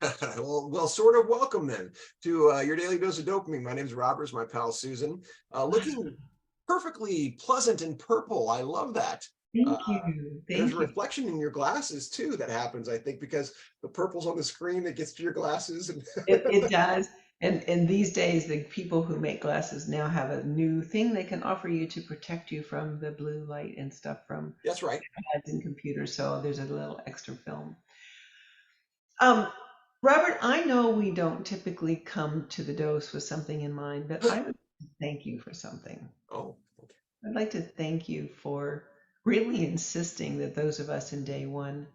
Well, sort of welcome then to your daily dose of dopamine. My name's Robert, is my pal Susan. Looking perfectly pleasant and purple. I love that. Uh, Thank you. there's a Thank you. reflection in your glasses too that happens, I think, because the purple's on the screen that gets to your glasses. And It does. And these days, the people who make glasses now have a new thing they can offer you to protect you from the blue light and stuff from that's right. iPads and computers. So there's a little extra film. Um, Robert, I know we don't typically come to the dose with something in mind, but I would thank you for something. Oh, okay. I'd like to thank you for really insisting that those of us in day one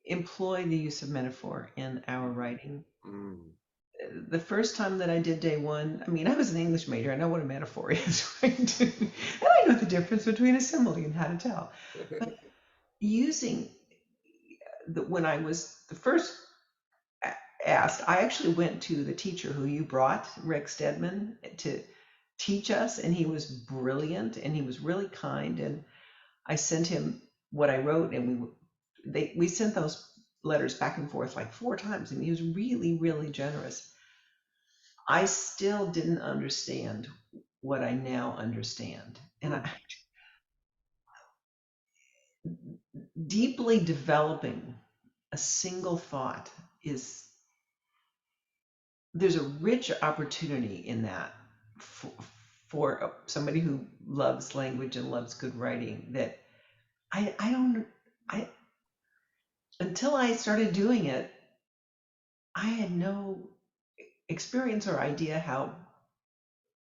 employ the use of metaphor in our writing. Mm. The first time that I did day one, I mean, I was an English major. I know what a metaphor is, right? And I know the difference between a simile and how to tell. But using when I was the first asked, I actually went to the teacher who you brought, Rick Stedman, to teach us, and he was brilliant and he was really kind. And I sent him what I wrote, and we sent those letters back and forth like 4 times, and he was really, really generous. I still didn't understand what I now understand. And Mm. I deeply developing a single thought is there's a rich opportunity in that for, for somebody who loves language and loves good writing that I don't I until I started doing it, I had no experience or idea how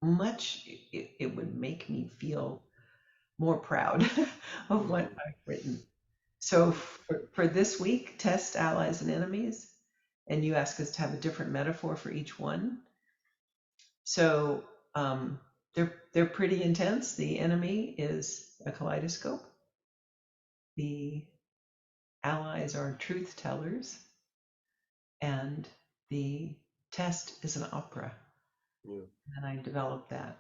much it would make me feel more proud of what Mm. I've written. So Mm. for this week, test allies and enemies, and you ask us to have a different metaphor for each one. So they're pretty intense. The enemy is a kaleidoscope. The allies are truth tellers, and the test is an opera. Yeah. And I developed that,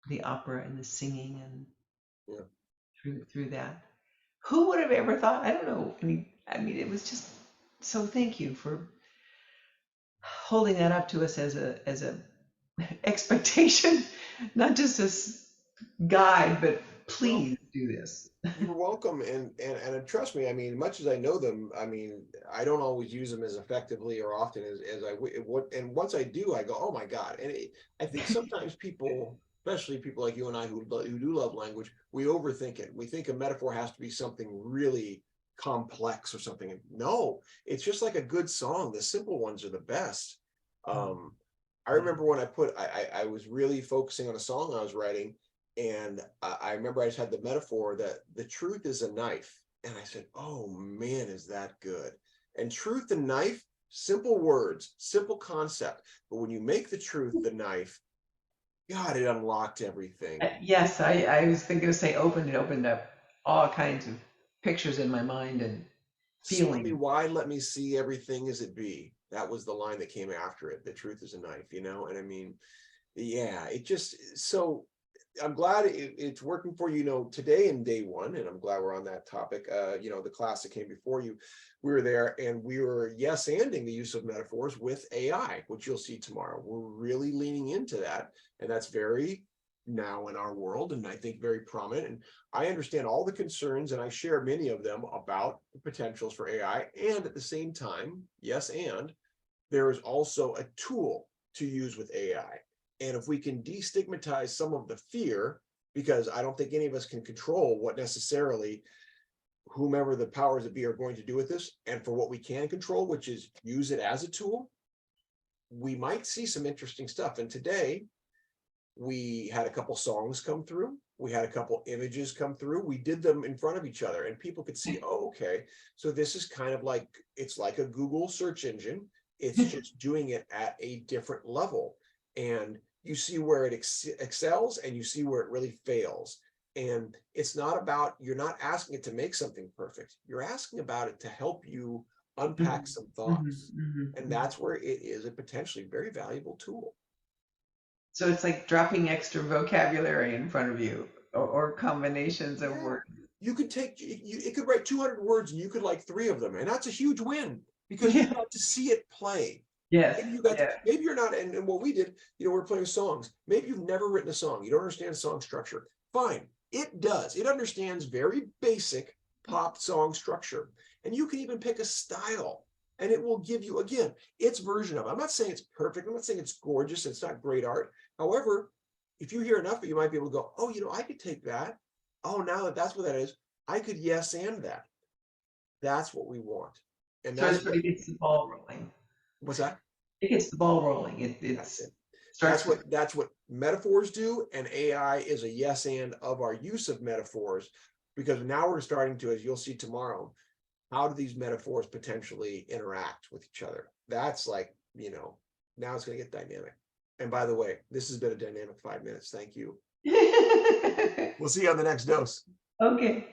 the opera and the singing, and Yeah. through that. Who would have ever thought? I don't know. I mean, it was just so. Thank you for holding that up to us as a expectation, not just as guide, but Well, please do this. you're welcome, and trust me. I mean, much as I know them, I mean, I don't always use them as effectively or often as what. And once I do, I go, oh my god! I think sometimes people, especially people like you and I who do love language, we overthink it. We think a metaphor has to be something really complex or something. And no, it's just like a good song. The simple ones are the best. Um, I Yeah. remember when I was really focusing on a song I was writing, and I remember I just had the metaphor that the truth is a knife. And I said, oh man, is that good? And truth and knife, simple words, simple concept. But when you make the truth the knife, God, it unlocked everything. Yes, I was thinking to say opened. It opened up all kinds of pictures in my mind and Split me feelings. wide, let me see everything as it be. That was the line that came after it. The truth is a knife. And I mean, yeah, it just so I'm glad it's working for you, today in day one, and I'm glad we're on that topic. The class that came before you, we were there and we were yes anding the use of metaphors with AI, which you'll see tomorrow. We're really leaning into that, and that's very now in our world, and I think very prominent. And I understand all the concerns, and I share many of them about the potentials for AI. And at the same time, yes, and there is also a tool to use with AI. And if we can destigmatize some of the fear, because I don't think any of us can control what necessarily whomever the powers that be are going to do with this, and for what we can control, which is use it as a tool, we might see some interesting stuff. And today, we had a couple songs come through. We had a couple images come through. We did them in front of each other, and people could see, oh, okay, so this is kind of like it's like a Google search engine. It's just doing it at a different level. And you see where it excels and you see where it really fails. And it's not about, you're not asking it to make something perfect. You're asking about it to help you unpack Mhm, some mhm, thoughts. mhm, And mhm. that's where it is a potentially very valuable tool. So it's like dropping extra vocabulary in front of you, or combinations of Yeah. words. You could take, it could write 200 words and you could like three of them. And that's a huge win. because you got to see it play. Yes. Maybe you got to, Yeah. maybe you're not, and what we did, we're playing songs. Maybe you've never written a song. You don't understand song structure. Fine. It does. It understands very basic pop song structure. And you can even pick a style and it will give you, again, its version of it. I'm not saying it's perfect. I'm not saying it's gorgeous. It's not great art. However, if you hear enough of it, you might be able to go, oh, I could take that. Oh, now that that's what that is, I could yes and that. That's what we want. And So that's it's what, really gets the ball rolling. what's that? It gets the ball rolling. That's It's it. starts to. That's what metaphors do, and AI is a yes and of our use of metaphors, because now we're starting to, as you'll see tomorrow, how do these metaphors potentially interact with each other? That's like, now it's going to get dynamic. And by the way, this has been a dynamic 5 minutes. Thank you. We'll see you on the next dose. Okay.